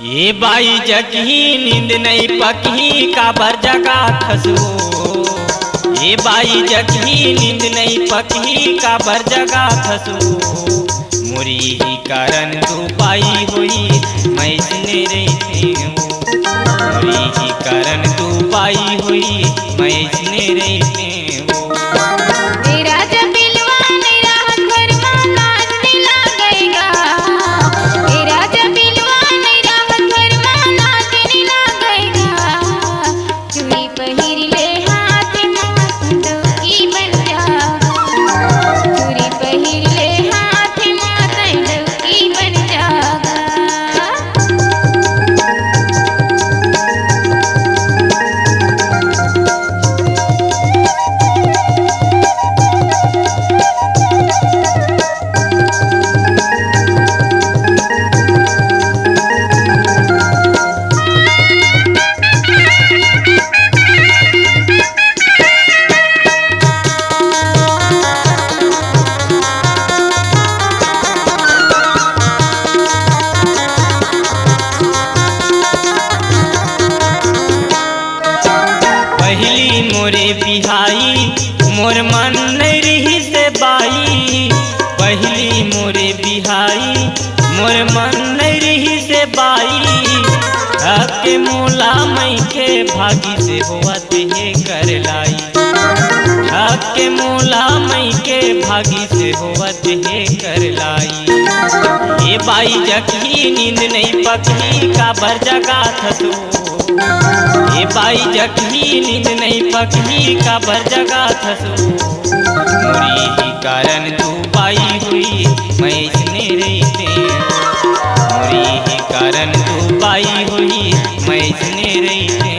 ये बाई जगी नींद नहीं पकी काबर जगा खसो। ये बाई जगी नींद नहीं पकी काबर जगा खसो। मुरी ही कारण तू पाई हुई मैं इसने रहती हूँ। मुरी ही कारण तू पाई हुई मैं इसने रहती हूँ। मोरे बिहाई मोर मन नहीं रही से बाई। पहली मोरे बिहाई मोर मन नहीं रही से बाई। के मोला मई के भागी से होवत है कर लाई। के मोला मई के भागी से होवत है कर लाई। ये बाई जगी नींद नहीं पकी काबर जगा थसो। ये बाई जगी नींद नहीं पकी काबर जगा थसो। मुरी ही कारण तू पाई हुई मैं इसने रहते। मुरी ही कारण तू पाई हुई मैं इसने रहते।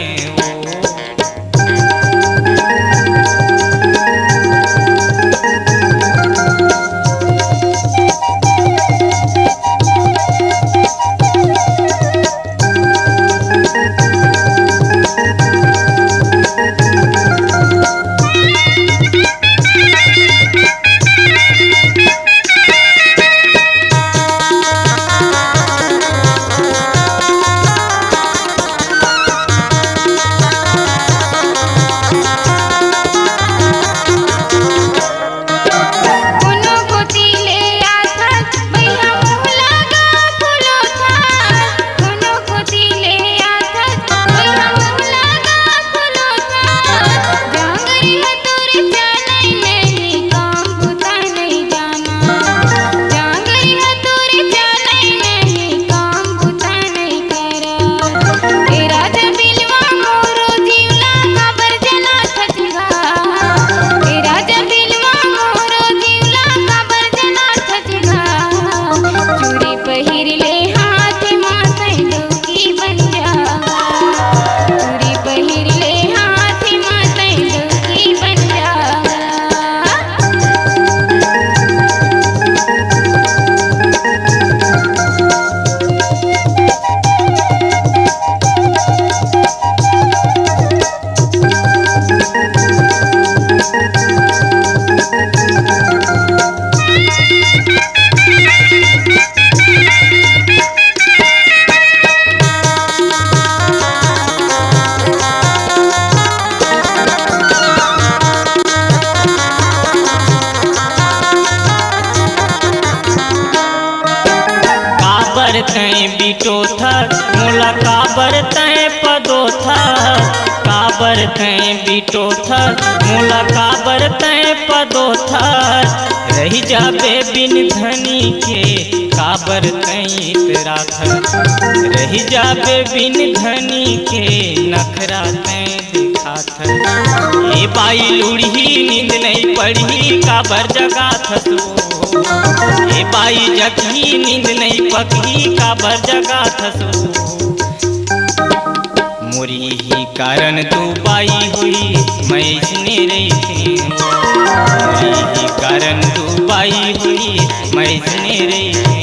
बीटो थर मोला काबर तय पदो थर। काबर तय बीटो थर मोला काबर तय पदो थर। रही जाबे बिन धनी के काबर तय इतरा थर। रही जाबे बिन धनी के नखरा तय दिखा थर। ये बाई लूढ़ी नींद नहीं पड़ी काबर जगा थसो। ये बाई जगी नींद नहीं पकी काबर जगा थसो। मुरी ही कारण तू पाई हुई मैं इसने रहती हूँ। मुरी ही कारण तू पाई हुई मैं इसने रहती।